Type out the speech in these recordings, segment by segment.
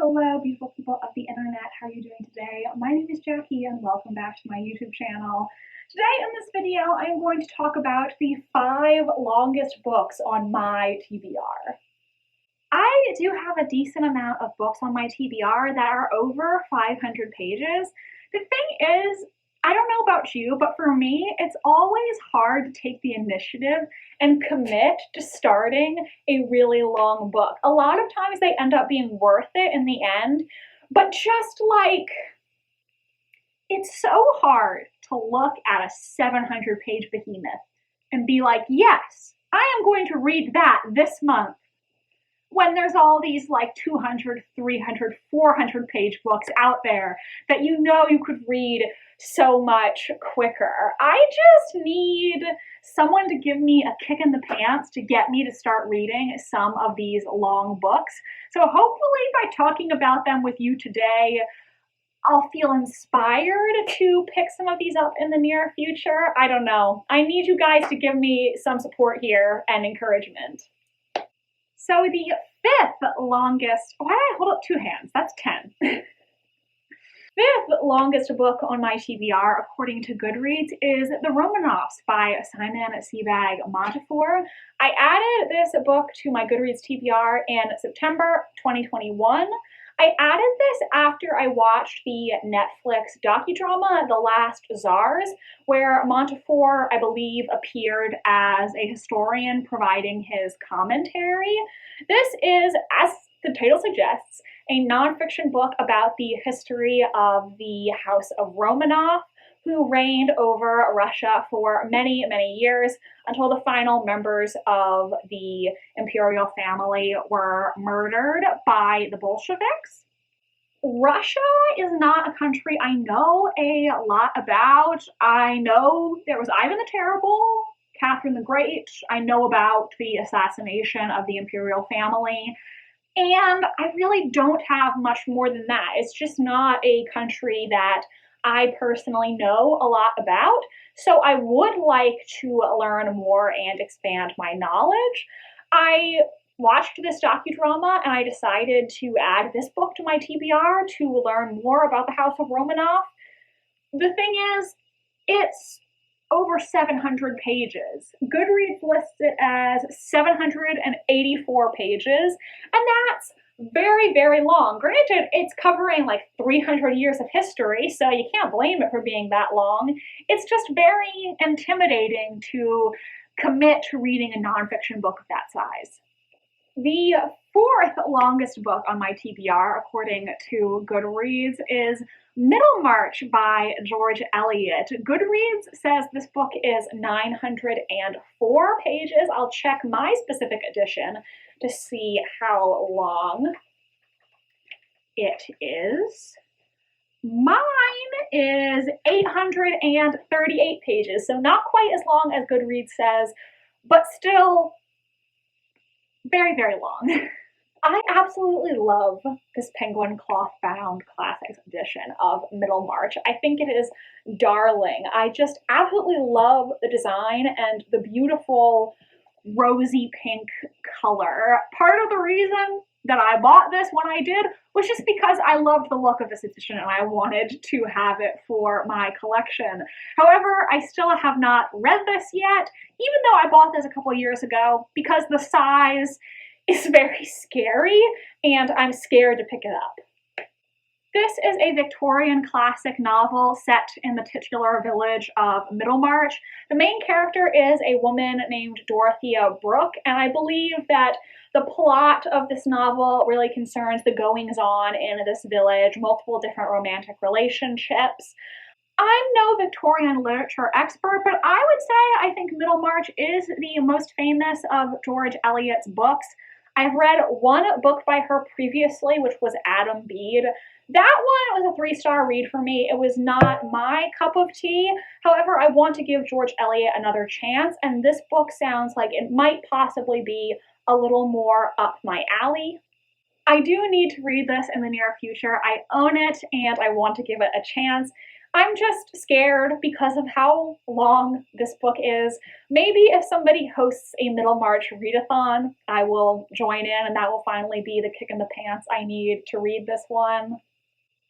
Hello, beautiful people of the internet. How are you doing today? My name is Jackie and welcome back to my YouTube channel. Today in this video, I am going to talk about the 5 longest books on my TBR. I do have a decent amount of books on my TBR that are over 500 pages. The thing is, I don't know about you, but for me, it's always hard to take the initiative and commit to starting a really long book. A lot of times they end up being worth it in the end, but just like, it's so hard to look at a 700-page behemoth and be like, yes, I am going to read that this month, when there's all these like 200, 300, 400-page books out there that you know you could read so much quicker. I just need someone to give me a kick in the pants to get me to start reading some of these long books. So hopefully by talking about them with you today, I'll feel inspired to pick some of these up in the near future. I don't know. I need you guys to give me some support here and encouragement. So the 5th longest, why did I hold up 2 hands? That's 10. 5th longest book on my TBR, according to Goodreads, is The Romanovs by Simon Sebag Montefiore. I added this book to my Goodreads TBR in September 2021. I added this after I watched the Netflix docudrama, The Last Czars, where Montefiore, I believe, appeared as a historian providing his commentary. This is, as the title suggests, a nonfiction book about the history of the House of Romanov, who reigned over Russia for many, many years until the final members of the imperial family were murdered by the Bolsheviks. Russia is not a country I know a lot about. I know there was Ivan the Terrible, Catherine the Great. I know about the assassination of the imperial family. And I really don't have much more than that. It's just not a country that I personally know a lot about. So I would like to learn more and expand my knowledge. I watched this docudrama and I decided to add this book to my TBR to learn more about the House of Romanov. The thing is, it's over 700 pages. Goodreads lists it as 784 pages, and that's very, very long. Granted, it's covering like 300 years of history, so you can't blame it for being that long. It's just very intimidating to commit to reading a nonfiction book of that size. The 4th longest book on my TBR, according to Goodreads, is Middlemarch by George Eliot. Goodreads says this book is 904 pages. I'll check my specific edition to see how long it is. Mine is 838 pages, so not quite as long as Goodreads says, but still very, very long. I absolutely love this penguin cloth-bound classics edition of Middlemarch. I think it is darling. I just absolutely love the design and the beautiful rosy pink color. Part of the reason that I bought this when I did was just because I loved the look of this edition and I wanted to have it for my collection. However, I still have not read this yet, even though I bought this a couple years ago, because the size is very scary and I'm scared to pick it up. This is a Victorian classic novel set in the titular village of Middlemarch. The main character is a woman named Dorothea Brooke, and I believe that the plot of this novel really concerns the goings-on in this village, multiple different romantic relationships. I'm no Victorian literature expert, but I would say I think Middlemarch is the most famous of George Eliot's books. I've read one book by her previously, which was Adam Bede. That one was a 3-star read for me. It was not my cup of tea. However, I want to give George Eliot another chance, and this book sounds like it might possibly be a little more up my alley. I do need to read this in the near future. I own it, and I want to give it a chance. I'm just scared because of how long this book is. Maybe if somebody hosts a middle March readathon, I will join in, and that will finally be the kick in the pants I need to read this one.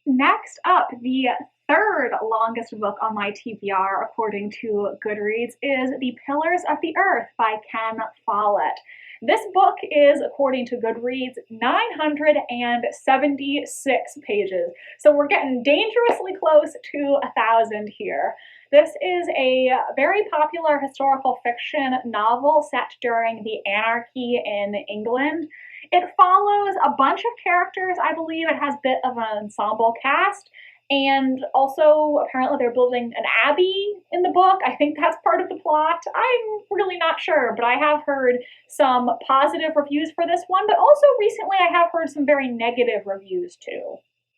Next up, the third longest book on my TBR, according to Goodreads, is The Pillars of the Earth by Ken Follett. This book is, according to Goodreads, 976 pages, so we're getting dangerously close to 1,000 here. This is a very popular historical fiction novel set during the anarchy in England. It follows a bunch of characters, I believe. It has a bit of an ensemble cast, and also apparently they're building an abbey in the book. I think that's part of the plot. I'm really not sure, but I have heard some positive reviews for this one, but also recently I have heard some very negative reviews too.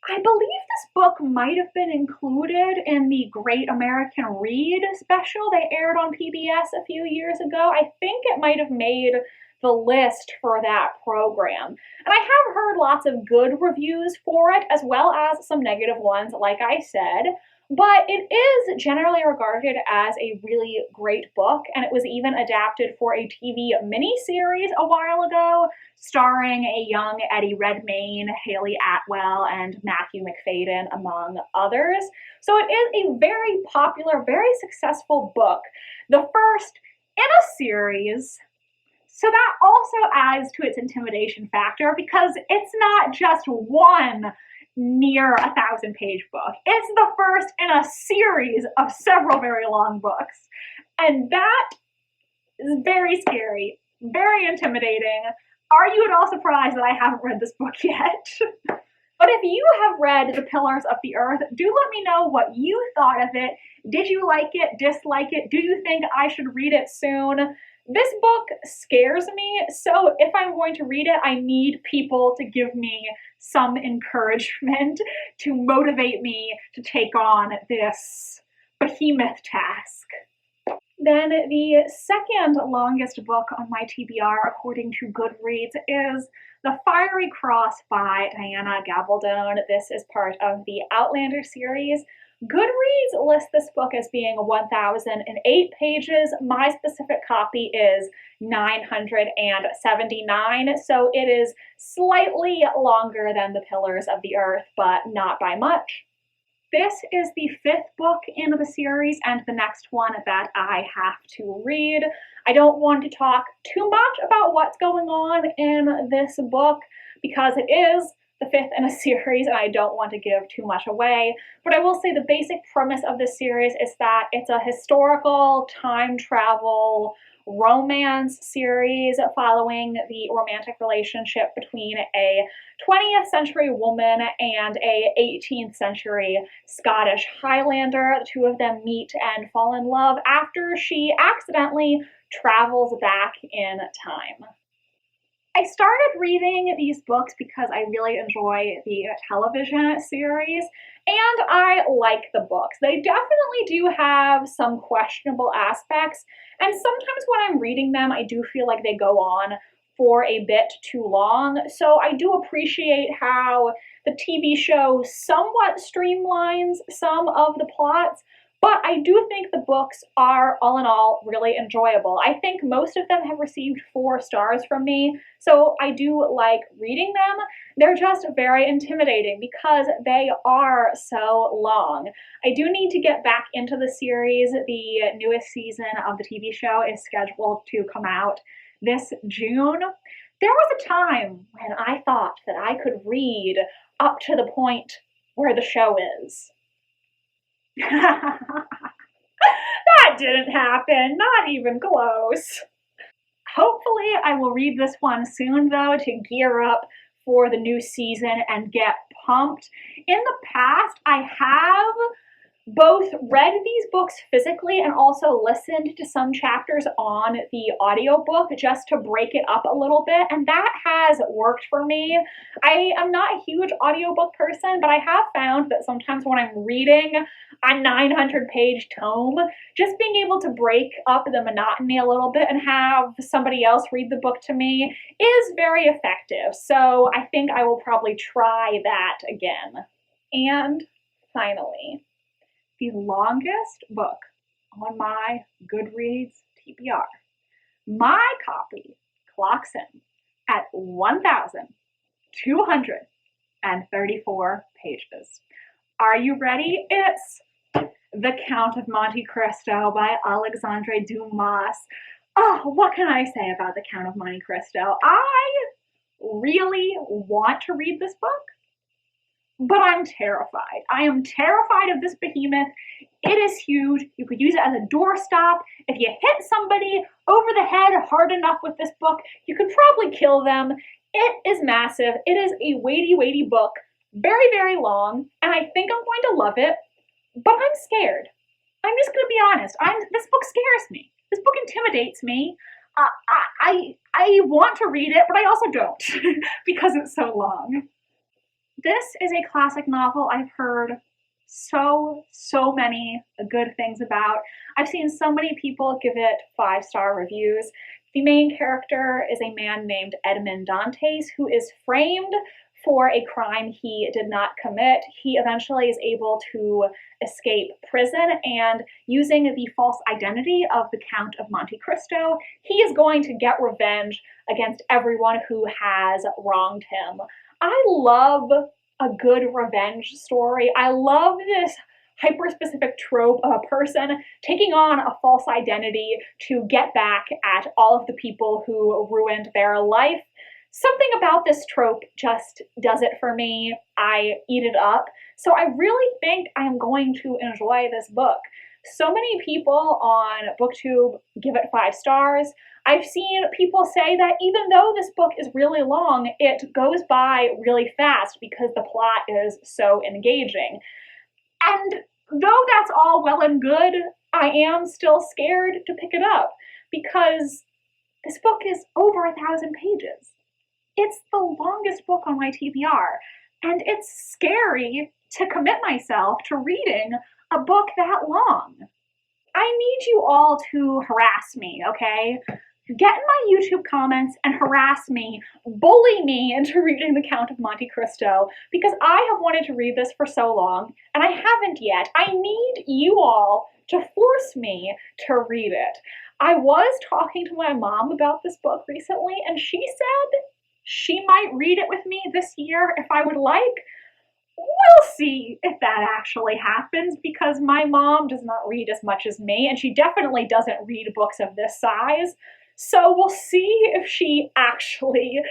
I believe this book might have been included in the Great American Read special they aired on PBS a few years ago. I think it might have made the list for that program. And I have heard lots of good reviews for it, as well as some negative ones, like I said. But it is generally regarded as a really great book, and it was even adapted for a TV miniseries a while ago, starring a young Eddie Redmayne, Haley Atwell, and Matthew McFadden, among others. So it is a very popular, very successful book. The first in a series. So that also adds to its intimidation factor, because it's not just one near 1,000-page book. It's the first in a series of several very long books. And that is very scary, very intimidating. Are you at all surprised that I haven't read this book yet? But if you have read The Pillars of the Earth, do let me know what you thought of it. Did you like it, dislike it? Do you think I should read it soon? This book scares me, so if I'm going to read it, I need people to give me some encouragement to motivate me to take on this behemoth task. Then the second longest book on my TBR, according to Goodreads, is The Fiery Cross by Diana Gabaldon. This is part of the Outlander series. Goodreads lists this book as being 1,008 pages. My specific copy is 979, so it is slightly longer than The Pillars of the Earth, but not by much. This is the fifth book in the series and the next one that I have to read. I don't want to talk too much about what's going on in this book because it is the fifth in a series and I don't want to give too much away. But I will say the basic premise of this series is that it's a historical time travel romance series following the romantic relationship between a 20th century woman and a 18th century Scottish Highlander. The two of them meet and fall in love after she accidentally travels back in time. I started reading these books because I really enjoy the television series, and I like the books. They definitely do have some questionable aspects, and sometimes when I'm reading them, I do feel like they go on for a bit too long. So I do appreciate how the TV show somewhat streamlines some of the plots, but I do think the books are, all in all, really enjoyable. I think most of them have received 4 stars from me, so I do like reading them. They're just very intimidating because they are so long. I do need to get back into the series. The newest season of the TV show is scheduled to come out this June. There was a time when I thought that I could read up to the point where the show is. That didn't happen, not even close. Hopefully I will read this one soon though to gear up for the new season and get pumped. In the past, I have both read these books physically and also listened to some chapters on the audiobook just to break it up a little bit, and that has worked for me. I am not a huge audiobook person, but I have found that sometimes when I'm reading a 900-page tome, just being able to break up the monotony a little bit and have somebody else read the book to me is very effective. So I think I will probably try that again. And finally, the longest book on my Goodreads TBR. My copy clocks in at 1,234 pages. Are you ready? It's The Count of Monte Cristo by Alexandre Dumas. Oh, what can I say about The Count of Monte Cristo? I really want to read this book, but I'm terrified. I am terrified of this behemoth. It is huge. You could use it as a doorstop. If you hit somebody over the head hard enough with this book, you could probably kill them. It is massive. It is a weighty, weighty book. Very, very long, and I think I'm going to love it, but I'm scared. I'm just going to be honest. This book scares me. This book intimidates me. I want to read it, but I also don't because it's so long. This is a classic novel I've heard so many good things about. I've seen so many people give it 5-star reviews. The main character is a man named Edmond Dantes who is framed for a crime he did not commit. He eventually is able to escape prison, and using the false identity of the Count of Monte Cristo, he is going to get revenge against everyone who has wronged him. I love a good revenge story. I love this hyper-specific trope of a person taking on a false identity to get back at all of the people who ruined their life. Something about this trope just does it for me. I eat it up. So I really think I am going to enjoy this book. So many people on booktube give it 5 stars. I've seen people say that even though this book is really long, it goes by really fast because the plot is so engaging. And though that's all well and good, I am still scared to pick it up because this book is over 1,000 pages. It's the longest book on my TBR, and it's scary to commit myself to reading a book that long. I need you all to harass me, okay? Get in my YouTube comments and harass me, bully me into reading The Count of Monte Cristo, because I have wanted to read this for so long, and I haven't yet. I need you all to force me to read it. I was talking to my mom about this book recently, and she said she might read it with me this year if I would like. We'll see if that actually happens because my mom does not read as much as me, and she definitely doesn't read books of this size. So we'll see if she actually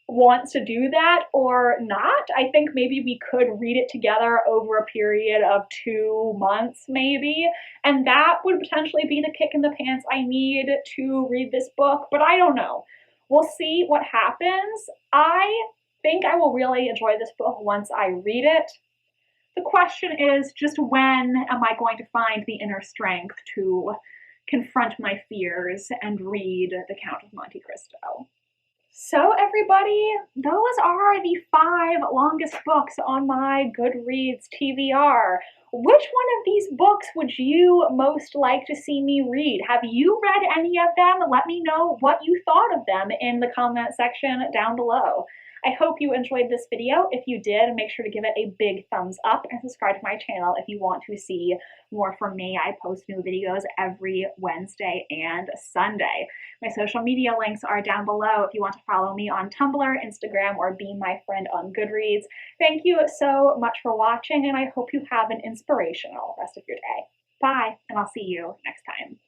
wants to do that or not. I think maybe we could read it together over a period of 2 months maybe, and that would potentially be the kick in the pants I need to read this book, but I don't know. We'll see what happens. I think I will really enjoy this book once I read it. The question is just when am I going to find the inner strength to confront my fears and read The Count of Monte Cristo. So everybody, those are the 5 longest books on my Goodreads TBR. Which one of these books would you most like to see me read? Have you read any of them? Let me know what you thought of them in the comment section down below. I hope you enjoyed this video. If you did, make sure to give it a big thumbs up and subscribe to my channel if you want to see more from me. I post new videos every Wednesday and Sunday. My social media links are down below if you want to follow me on Tumblr, Instagram, or be my friend on Goodreads. Thank you so much for watching, and I hope you have an inspirational rest of your day. Bye, and I'll see you next time.